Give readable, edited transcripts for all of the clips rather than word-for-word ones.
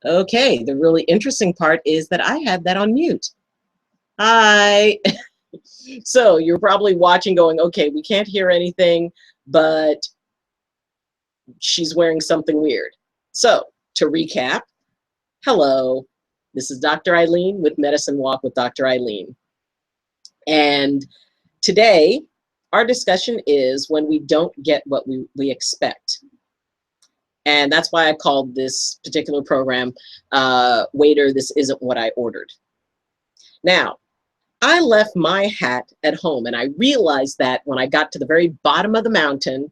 Okay, the really interesting part is that I had that on mute. Hi. So you're probably watching going, okay, we can't hear anything, but she's wearing something weird. So to recap, hello, this is Dr. Ayleen with Medicine Walk with Dr. Ayleen. And today, our discussion is when we don't get what we expect. And that's why I called this particular program, Waiter, This Isn't What I Ordered. Now, I left my hat at home, and I realized that when I got to the very bottom of the mountain,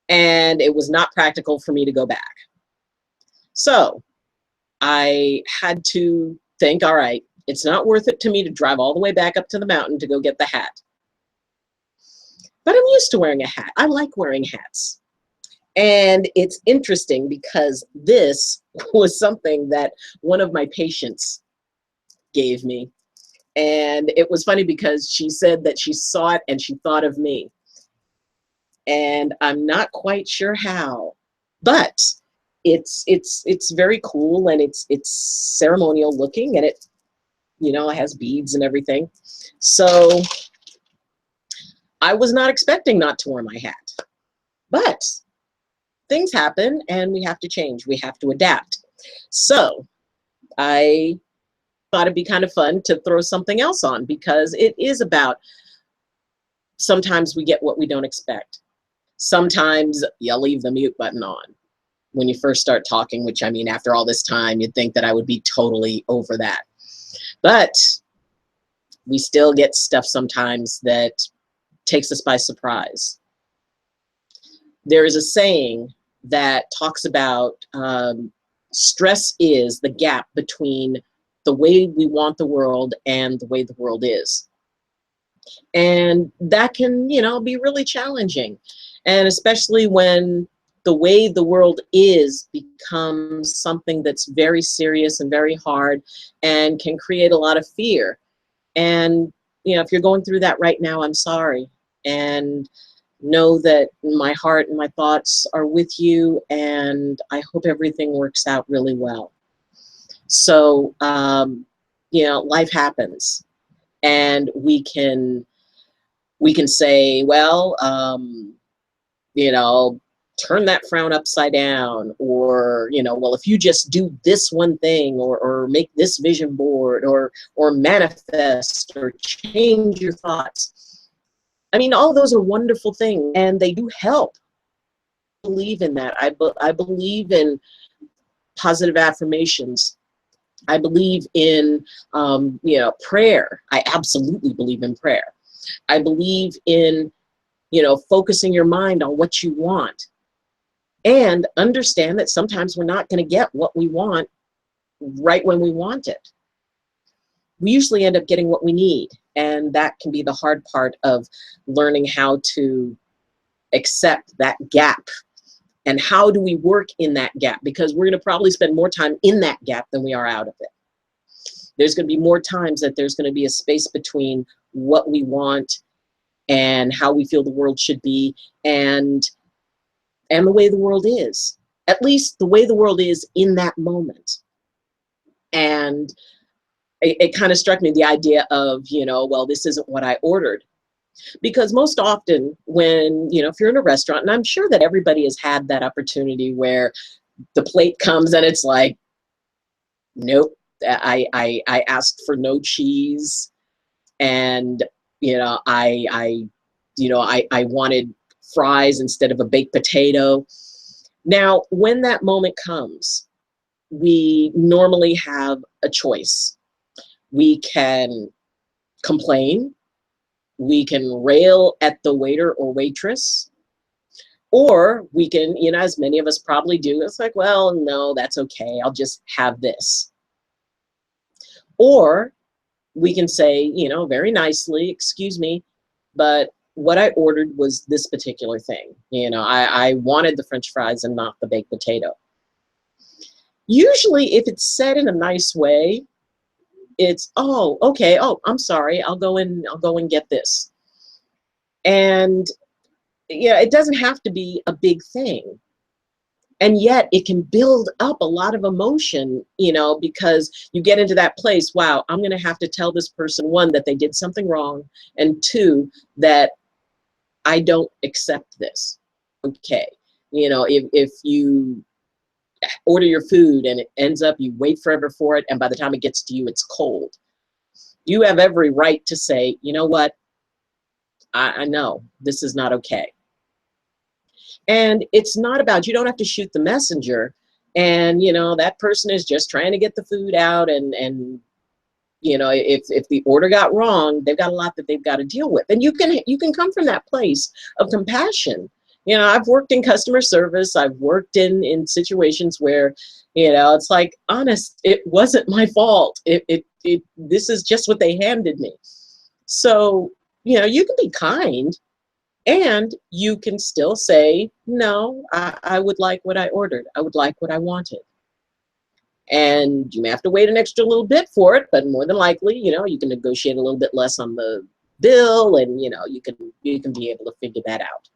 and it was not practical for me to go back. So I had to think, all right, it's not worth it to me to drive all the way back up to the mountain to go get the hat. But I'm used to wearing a hat. I like wearing hats. And it's interesting because this was something that one of my patients gave me. And it was funny because she said that she saw it and she thought of me. And I'm not quite sure how, but it's very cool, and it's ceremonial looking, and it it has beads and everything. So I was not expecting not to wear my hat, but things happen and we have to change. We have to adapt. So I thought it'd be kind of fun to throw something else on, because it is about sometimes we get what we don't expect. Sometimes you leave the mute button on when you first start talking, which, I mean, after all this time, you'd think that I would be totally over that. But we still get stuff sometimes that takes us by surprise. There is a saying that talks about stress is the gap between the way we want the world and the way the world is. And that can, be really challenging. And especially when the way the world is becomes something that's very serious and very hard and can create a lot of fear. And, if you're going through that right now, I'm sorry. And know that my heart and my thoughts are with you, and I hope everything works out really well. So, life happens, and we can say, well, turn that frown upside down, or, well, if you just do this one thing, or make this vision board, or manifest, or change your thoughts. I mean, all those are wonderful things, and they do help. I believe in that. I believe in positive affirmations. I believe in, prayer. I absolutely believe in prayer. I believe in, focusing your mind on what you want, and understand that sometimes we're not going to get what we want right when we want it. We usually end up getting what we need, and that can be the hard part of learning how to accept that gap. And how do we work in that gap? Because we're going to probably spend more time in that gap than we are out of it. There's going to be more times that there's going to be a space between what we want and how we feel the world should be, and the way the world is, at least the way the world is in that moment. And it kind of struck me, the idea of, well, this isn't what I ordered. Because most often when, if you're in a restaurant, and I'm sure that everybody has had that opportunity where the plate comes and it's like, nope, I asked for no cheese, and, I wanted fries instead of a baked potato. Now, when that moment comes, we normally have a choice. We can complain, we can rail at the waiter or waitress, or we can, as many of us probably do, it's like, well, no, that's okay, I'll just have this. Or we can say, very nicely, excuse me, but what I ordered was this particular thing. I wanted the French fries and not the baked potato. Usually, if it's said in a nice way, it's, oh, okay, oh, I'm sorry, I'll go and get this. And yeah, it doesn't have to be a big thing. And yet it can build up a lot of emotion, because you get into that place, wow, I'm going to have to tell this person, one, that they did something wrong, and two, that I don't accept this. Okay. If you order your food and it ends up, you wait forever for it, and by the time it gets to you, it's cold. You have every right to say, you know what? I know this is not okay. And it's not about, you don't have to shoot the messenger. And, that person is just trying to get the food out. And if the order got wrong, they've got a lot that they've got to deal with. And you can come from that place of compassion. I've worked in customer service. I've worked in situations where, it's like, honest, it wasn't my fault. This is just what they handed me. So, you can be kind, and you can still say, no, I would like what I ordered. I would like what I wanted. And you may have to wait an extra little bit for it, but more than likely, you can negotiate a little bit less on the bill, and, you can be able to figure that out.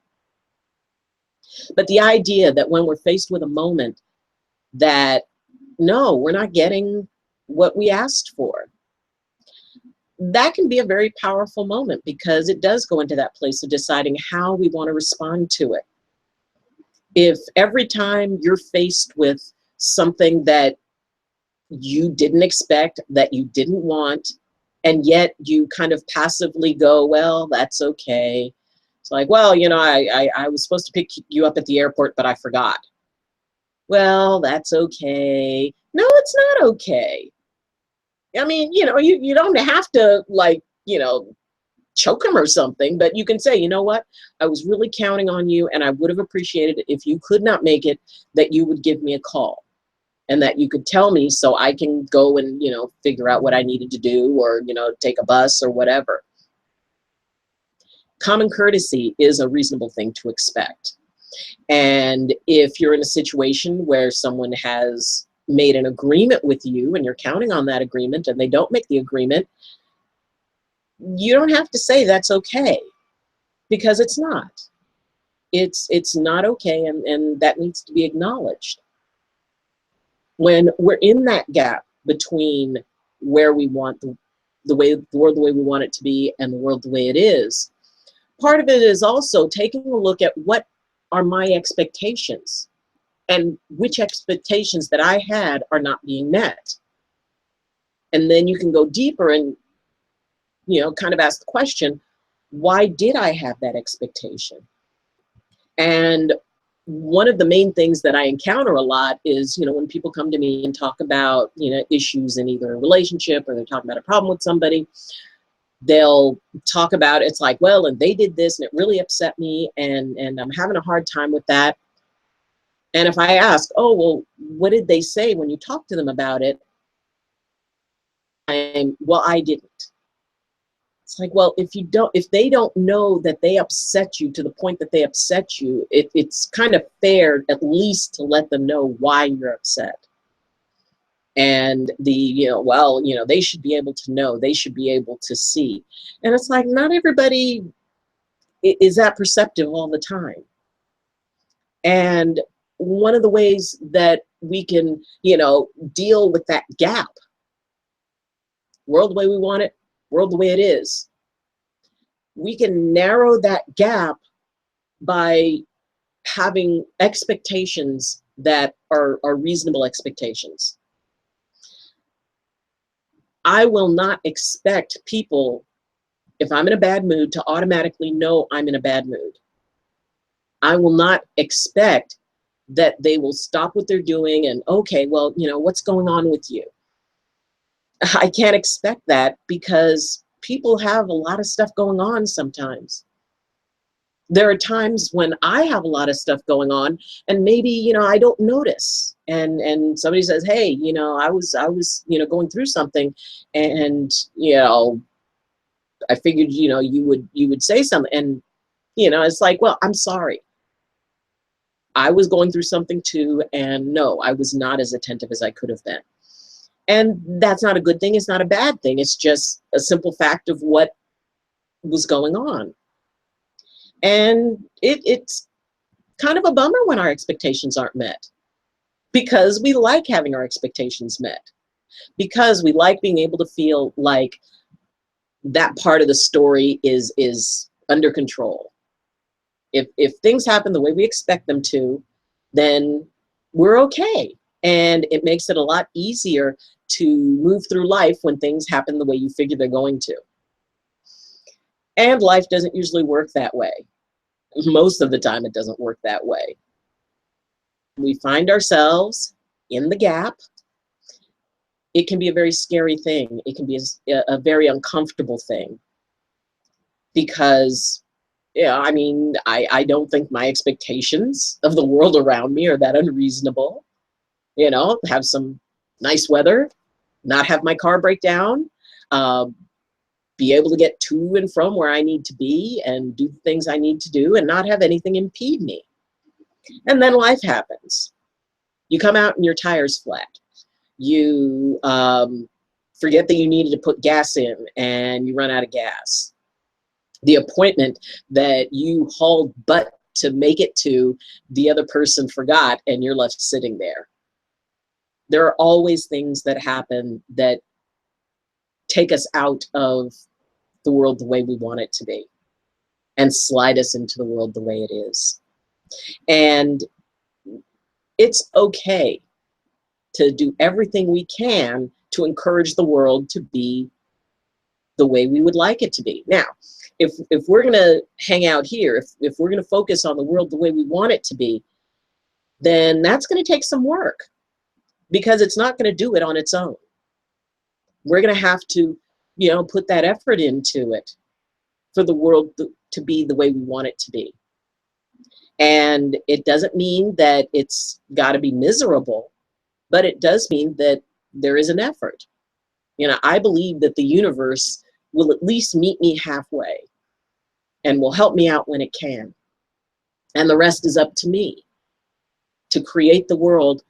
But the idea that when we're faced with a moment that, no, we're not getting what we asked for, that can be a very powerful moment, because it does go into that place of deciding how we want to respond to it. If every time you're faced with something that you didn't expect, that you didn't want, and yet you kind of passively go, well, that's okay. It's like, well, I was supposed to pick you up at the airport, but I forgot. Well, that's okay. No, it's not okay. I mean, you don't have to, like, choke them or something, but you can say, you know what, I was really counting on you, and I would have appreciated it if you could not make it, that you would give me a call, and that you could tell me so I can go and, figure out what I needed to do, or, take a bus or whatever. Common courtesy is a reasonable thing to expect. And if you're in a situation where someone has made an agreement with you and you're counting on that agreement, and they don't make the agreement, you don't have to say that's okay, because it's not. It's not okay, and that needs to be acknowledged. When we're in that gap between where we want the world the way we want it to be, and the world the way it is, part of it is also taking a look at what are my expectations, and which expectations that I had are not being met. And then you can go deeper and, kind of ask the question, why did I have that expectation? And one of the main things that I encounter a lot is, when people come to me and talk about, issues in either a relationship, or they're talking about a problem with somebody, they'll talk about, it's like, well, and they did this and it really upset me, and I'm having a hard time with that. And if I ask, oh, well, what did they say when you talked to them about it? Well, I didn't. It's like, well, if they don't know that they upset you to the point that they upset you, it's kind of fair at least to let them know why you're upset. And they should be able to know, they should be able to see. And it's like, not everybody is that perceptive all the time. And one of the ways that we can, deal with that gap, world the way we want it, world the way it is, we can narrow that gap by having expectations that are reasonable expectations. I will not expect people, if I'm in a bad mood, to automatically know I'm in a bad mood. I will not expect that they will stop what they're doing and, okay, well, what's going on with you? I can't expect that, because people have a lot of stuff going on sometimes. There are times when I have a lot of stuff going on, and maybe, I don't notice. And somebody says, hey, I was going through something, and, I figured, you would say something. And, it's like, well, I'm sorry. I was going through something too, and no, I was not as attentive as I could have been. And that's not a good thing. It's not a bad thing. It's just a simple fact of what was going on. And it's kind of a bummer when our expectations aren't met. because we like having our expectations met, because we like being able to feel like that part of the story is under control. If things happen the way we expect them to, then we're okay. And it makes it a lot easier to move through life when things happen the way you figure they're going to. And life doesn't usually work that way. Most of the time, it doesn't work that way. We find ourselves in the gap. It can be a very scary thing. It can be a very uncomfortable thing because, yeah, I mean, I don't think my expectations of the world around me are that unreasonable. You know, have some nice weather, not have my car break down, be able to get to and from where I need to be and do the things I need to do and not have anything impede me. And then life happens. You come out and your tire's flat. You forget that you needed to put gas in and you run out of gas. The appointment that you hauled butt to make it to, the other person forgot and you're left sitting there. There are always things that happen that take us out of the world the way we want it to be and slide us into the world the way it is. And it's okay to do everything we can to encourage the world to be the way we would like it to be. Now, if we're going to hang out here, if we're going to focus on the world the way we want it to be, then that's going to take some work because it's not going to do it on its own. We're going to have to, you know, put that effort into it for the world to be the way we want it to be. And it doesn't mean that it's got to be miserable, but it does mean that there is an effort. You know, I believe that the universe will at least meet me halfway and will help me out when it can. And the rest is up to me to create the world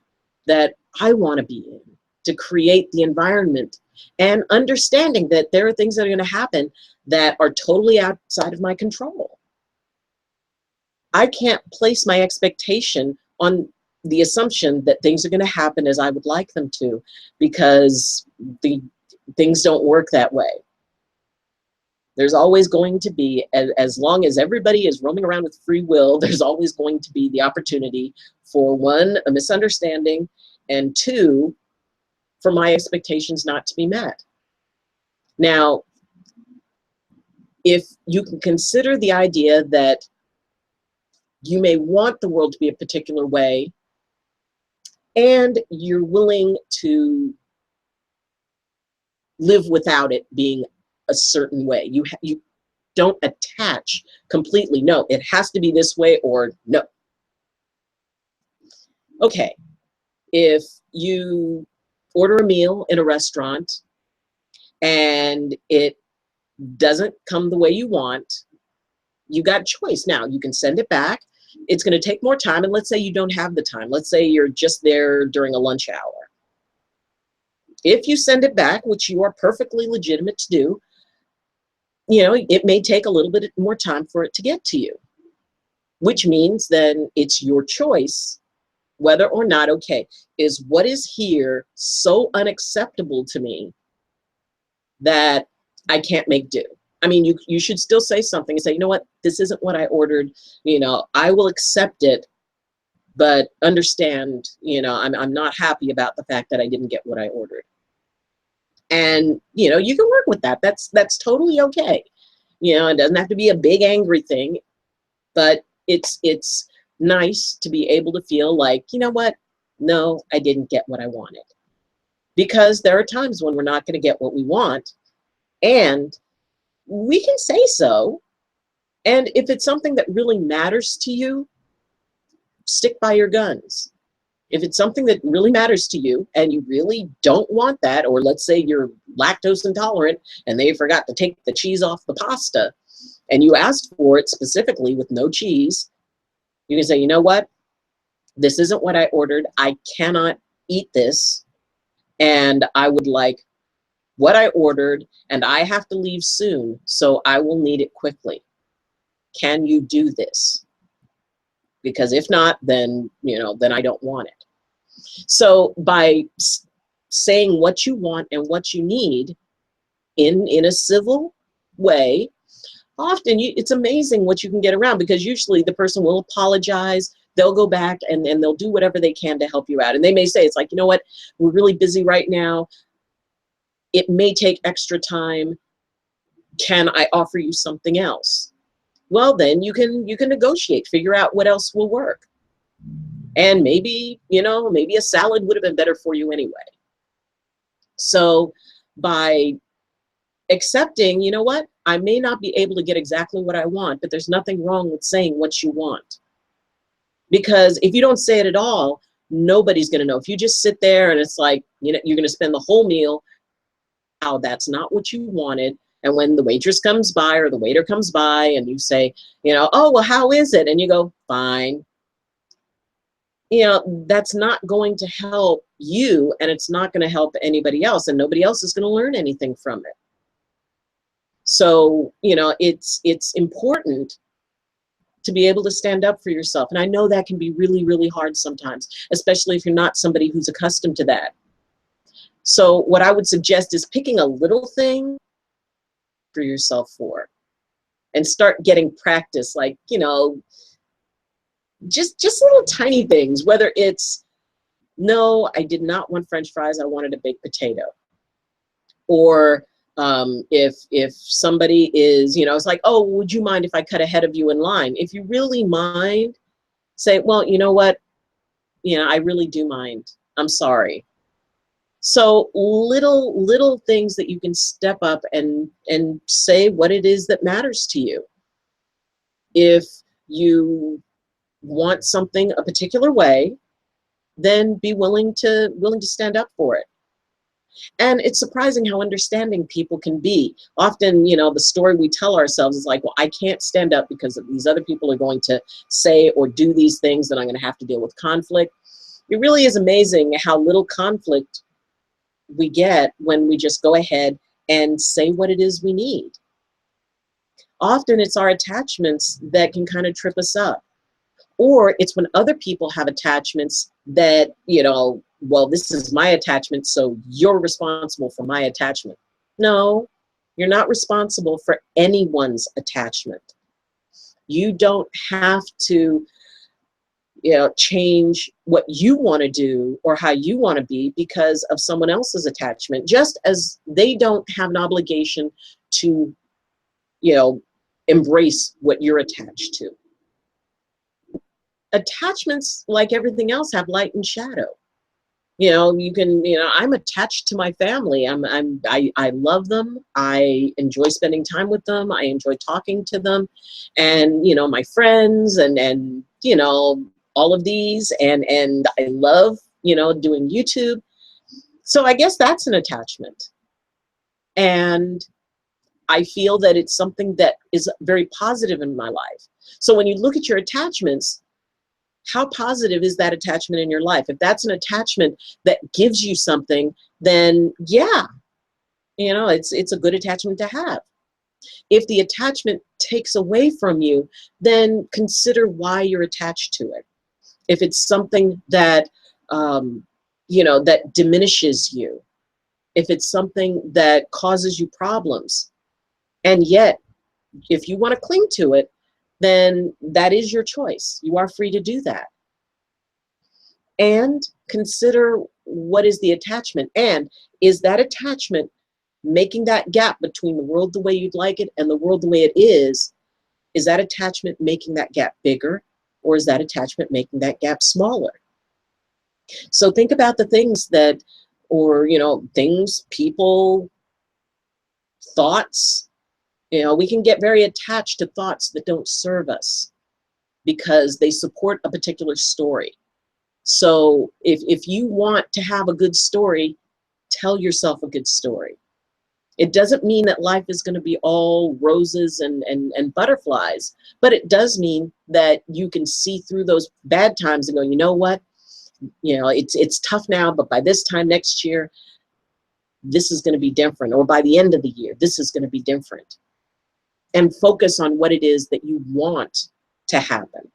that I want to be in, to create the environment, and understanding that there are things that are going to happen that are totally outside of my control. I can't place my expectation on the assumption that things are going to happen as I would like them to, because the things don't work that way. There's always going to be, as long as everybody is roaming around with free will, there's always going to be the opportunity for, one, a misunderstanding, and two, for my expectations not to be met. Now, if you can consider the idea that you may want the world to be a particular way, and you're willing to live without it being a certain way. You don't attach completely, no, it has to be this way or no. Okay, if you order a meal in a restaurant and it doesn't come the way you want, you got a choice. Now, you can send it back. It's going to take more time, and let's say you don't have the time. Let's say you're just there during a lunch hour. If you send it back, which you are perfectly legitimate to do, you know, it may take a little bit more time for it to get to you, which means then it's your choice whether or not, okay, is what is here so unacceptable to me that I can't make do? I mean, you should still say something and say, you know what, this isn't what I ordered. You know, I will accept it, but understand, you know, I'm not happy about the fact that I didn't get what I ordered. And, you know, you can work with that. That's totally okay. You know, it doesn't have to be a big angry thing, but it's nice to be able to feel like, you know what, no, I didn't get what I wanted. Because there are times when we're not going to get what we want, and we can say so. And if it's something that really matters to you, stick by your guns. If it's something that really matters to you and you really don't want that, or let's say you're lactose intolerant and they forgot to take the cheese off the pasta and you asked for it specifically with no cheese, you can say, you know what, this isn't what I ordered. I cannot eat this, and I would like what I ordered, and I have to leave soon, so I will need it quickly. Can you do this? Because if not, then, you know, then I don't want it. So by saying what you want and what you need in a civil way, often it's amazing what you can get around, because usually the person will apologize, they'll go back and they'll do whatever they can to help you out. And they may say, it's like, you know what, we're really busy right now. It may take extra time. Can I offer you something else? Well, then you can negotiate, figure out what else will work. And maybe, maybe a salad would have been better for you anyway. So by accepting, you know what, I may not be able to get exactly what I want, but there's nothing wrong with saying what you want. Because if you don't say it at all, nobody's going to know. If you just sit there and it's like, you're going to spend the whole meal, oh, that's not what you wanted. And when the waitress comes by or the waiter comes by and you say, oh, well, how is it? And you go, fine. That's not going to help you, and it's not going to help anybody else, and nobody else is going to learn anything from it. So, it's important to be able to stand up for yourself. And I know that can be really, really hard sometimes, especially if you're not somebody who's accustomed to that. So what I would suggest is picking a little thing for yourself for, and start getting practice, like, just little tiny things, whether it's, no, I did not want French fries, I wanted a baked potato. Or if somebody is, it's like, oh, would you mind if I cut ahead of you in line? If you really mind, say, well, you know what? I really do mind. I'm sorry. So little things that you can step up and say what it is that matters to you. If you want something a particular way, then be willing to stand up for it. And it's surprising how understanding people can be. Often, the story we tell ourselves is like, well, I can't stand up because these other people are going to say or do these things, that I'm going to have to deal with conflict. It really is amazing how little conflict we get when we just go ahead and say what it is we need. Often it's our attachments that can kind of trip us up. Or it's when other people have attachments that, well, this is my attachment, so you're responsible for my attachment. No, you're not responsible for anyone's attachment. You don't have to, change what you want to do or how you want to be because of someone else's attachment, just as they don't have an obligation to, embrace what you're attached to. Attachments, like everything else, have light and shadow. You can, I'm attached to my family. I love them. I enjoy spending time with them. I enjoy talking to them, and, my friends and, all of these, and I love, doing YouTube. So I guess that's an attachment. And I feel that it's something that is very positive in my life. So when you look at your attachments, how positive is that attachment in your life? If that's an attachment that gives you something, then yeah, it's a good attachment to have. If the attachment takes away from you, then consider why you're attached to it. If it's something that, that diminishes you, if it's something that causes you problems, and yet, if you want to cling to it, then that is your choice. You are free to do that. And consider, what is the attachment? And is that attachment making that gap between the world the way you'd like it and the world the way it is that attachment making that gap bigger, or is that attachment making that gap smaller? So think about the things that, or, things, people, thoughts. We can get very attached to thoughts that don't serve us because they support a particular story. So if you want to have a good story, tell yourself a good story. It doesn't mean that life is going to be all roses and butterflies, but it does mean that you can see through those bad times and go, you know what? It's tough now, but by this time next year, this is going to be different. Or by the end of the year, this is going to be different. And focus on what it is that you want to happen,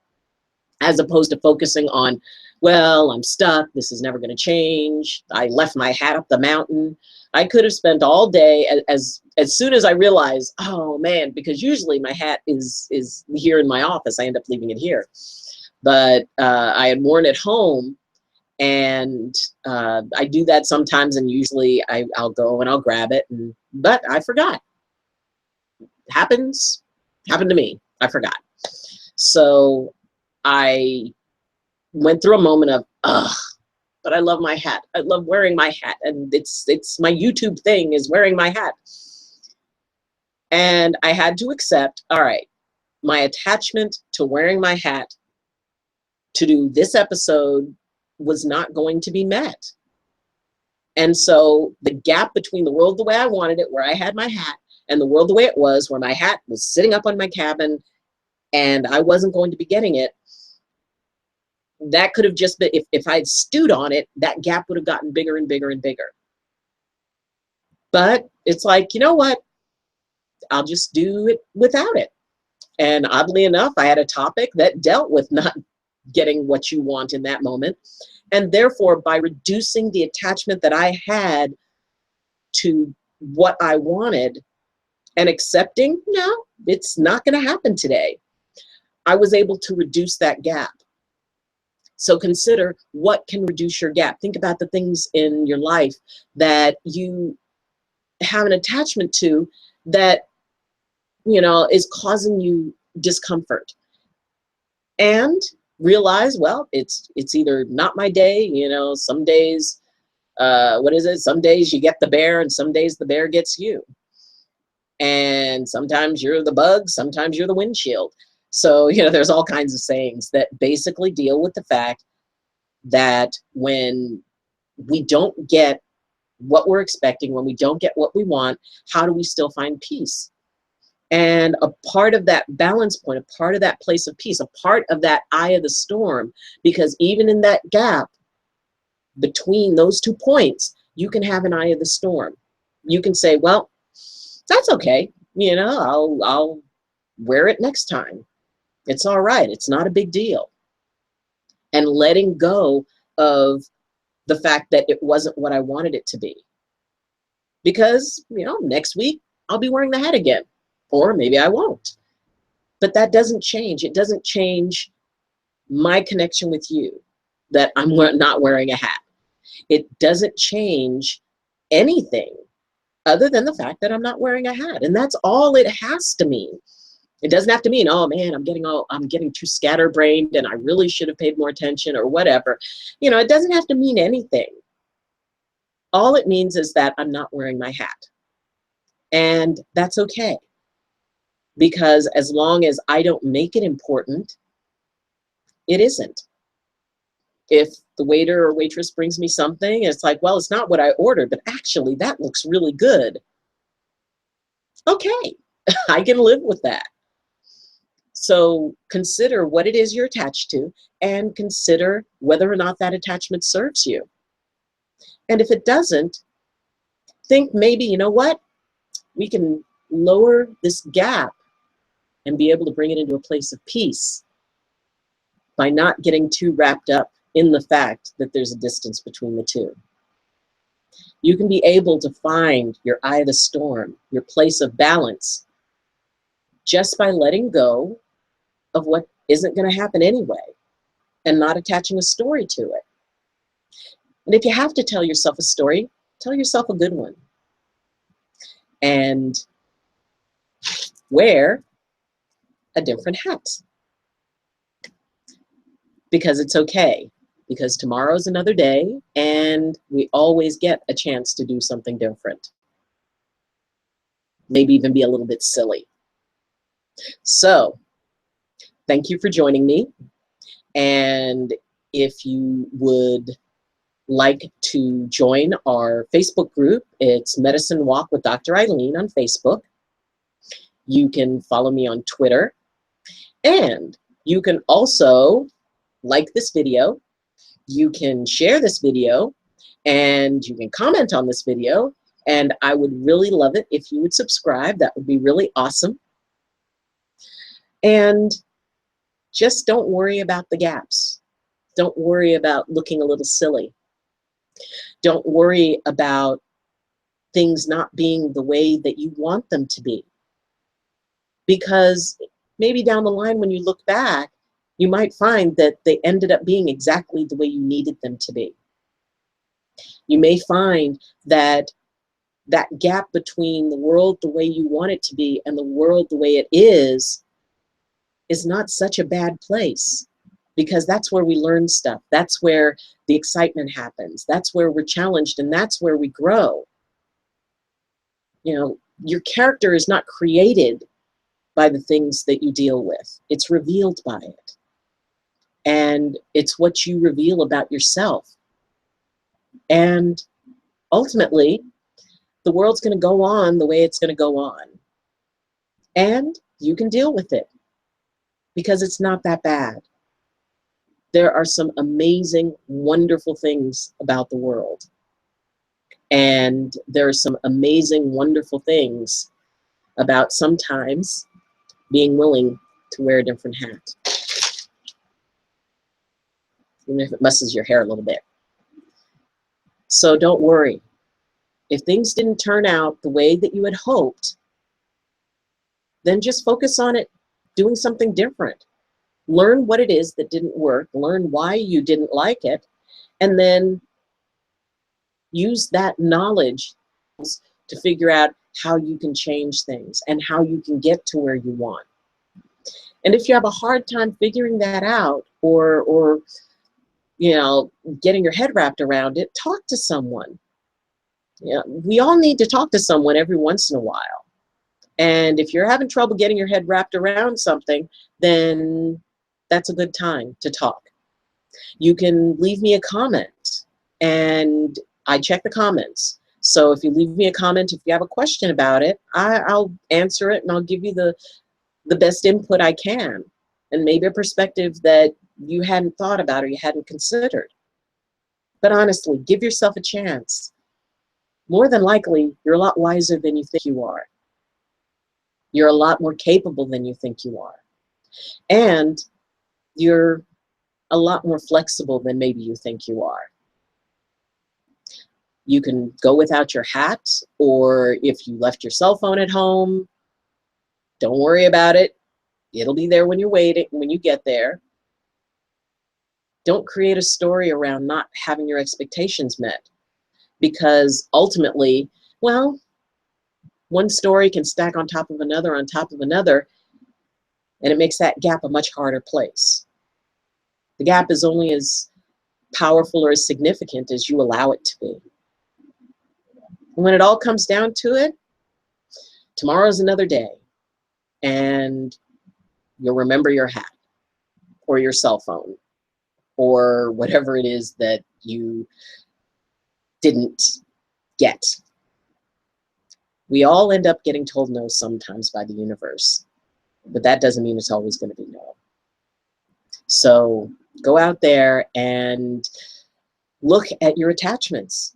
as opposed to focusing on well, I'm stuck. This is never going to change. I left my hat up the mountain. I could have spent all day as soon as I realized, oh man, because usually my hat is here in my office. I end up leaving it here. But I had worn it home, and I do that sometimes, and usually I'll go and I'll grab it, but I forgot. Happened to me. I forgot. So I went through a moment of, ugh, but I love my hat. I love wearing my hat, and it's my YouTube thing is wearing my hat. And I had to accept, all right, my attachment to wearing my hat to do this episode was not going to be met. And so the gap between the world the way I wanted it, where I had my hat, and the world the way it was, where my hat was sitting up on my cabin and I wasn't going to be getting it, that could have just been, if I'd stewed on it, that gap would have gotten bigger and bigger and bigger. But it's like, you know what? I'll just do it without it. And oddly enough, I had a topic that dealt with not getting what you want in that moment. And therefore, by reducing the attachment that I had to what I wanted and accepting, no, it's not going to happen today, I was able to reduce that gap. So consider what can reduce your gap. Think about the things in your life that you have an attachment to that, you know, is causing you discomfort. And realize, well, it's either not my day, you know, some days, what is it? Some days you get the bear and some days the bear gets you. And sometimes you're the bug, sometimes you're the windshield. So, you know, there's all kinds of sayings that basically deal with the fact that when we don't get what we're expecting, when we don't get what we want, how do we still find peace? And a part of that balance point, a part of that place of peace, a part of that eye of the storm, because even in that gap between those 2 points, you can have an eye of the storm. You can say, well, that's okay. You know, I'll wear it next time. It's all right. It's not a big deal. And letting go of the fact that it wasn't what I wanted it to be. Because, you know, next week I'll be wearing the hat again, or maybe I won't. But that doesn't change. It doesn't change my connection with you that I'm not wearing a hat. It doesn't change anything other than the fact that I'm not wearing a hat. And that's all it has to mean. It doesn't have to mean, oh man, I'm getting too scatterbrained and I really should have paid more attention or whatever. You know, it doesn't have to mean anything. All it means is that I'm not wearing my hat. And that's okay. Because as long as I don't make it important, it isn't. If the waiter or waitress brings me something, it's like, well, it's not what I ordered, but actually that looks really good. Okay, I can live with that. So consider what it is you're attached to and consider whether or not that attachment serves you. And if it doesn't, think maybe, you know what? We can lower this gap and be able to bring it into a place of peace by not getting too wrapped up in the fact that there's a distance between the two. You can be able to find your eye of the storm, your place of balance, just by letting go of what isn't going to happen anyway and not attaching a story to it. And if you have to tell yourself a story, tell yourself a good one. And wear a different hat. Because it's okay. Because tomorrow's another day and we always get a chance to do something different. Maybe even be a little bit silly. So, thank you for joining me. And if you would like to join our Facebook group, it's Medicine Walk with Dr. Ayleen on Facebook. You can follow me on Twitter. And you can also like this video. You can share this video. And you can comment on this video. And I would really love it if you would subscribe. That would be really awesome. And just don't worry about the gaps. Don't worry about looking a little silly. Don't worry about things not being the way that you want them to be. Because maybe down the line when you look back, you might find that they ended up being exactly the way you needed them to be. You may find that that gap between the world the way you want it to be and the world the way it is not such a bad place, because that's where we learn stuff. That's where the excitement happens. That's where we're challenged, and that's where we grow. You know, your character is not created by the things that you deal with. It's revealed by it. And it's what you reveal about yourself. And ultimately, the world's going to go on the way it's going to go on. And you can deal with it because it's not that bad. There are some amazing, wonderful things about the world. And there are some amazing, wonderful things about sometimes being willing to wear a different hat, even if it messes your hair a little bit. So don't worry. If things didn't turn out the way that you had hoped, then just focus on it doing something different. Learn what it is that didn't work, learn why you didn't like it, and then use that knowledge to figure out how you can change things and how you can get to where you want. And if you have a hard time figuring that out, or you know, getting your head wrapped around it, talk to someone. You know, we all need to talk to someone every once in a while. And if you're having trouble getting your head wrapped around something, then that's a good time to talk. You can leave me a comment, and I check the comments. So if you leave me a comment, if you have a question about it, I'll answer it, and I'll give you the best input I can, and maybe a perspective that you hadn't thought about or you hadn't considered. But honestly, give yourself a chance. More than likely, you're a lot wiser than you think you are. You're a lot more capable than you think you are. And you're a lot more flexible than maybe you think you are. You can go without your hat, or if you left your cell phone at home, don't worry about it. It'll be there when you're waiting, when you get there. Don't create a story around not having your expectations met, because ultimately, well, one story can stack on top of another, and it makes that gap a much harder place. The gap is only as powerful or as significant as you allow it to be. And when it all comes down to it, tomorrow's another day, and you'll remember your hat or your cell phone or whatever it is that you didn't get. We all end up getting told no sometimes by the universe, but that doesn't mean it's always going to be no. So go out there and look at your attachments,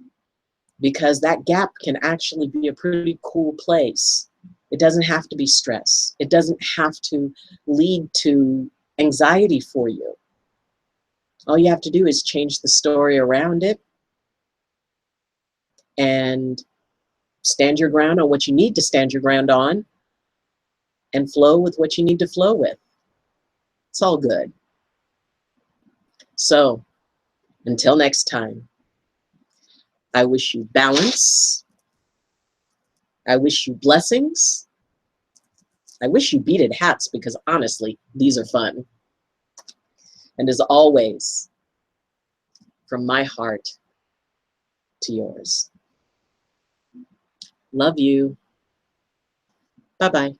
because that gap can actually be a pretty cool place. It doesn't have to be stress. It doesn't have to lead to anxiety for you. All you have to do is change the story around it and stand your ground on what you need to stand your ground on, and flow with what you need to flow with. It's all good. So until next time, I wish you balance. I wish you blessings. I wish you beaded hats, because honestly, these are fun. And as always, from my heart to yours. Love you. Bye-bye.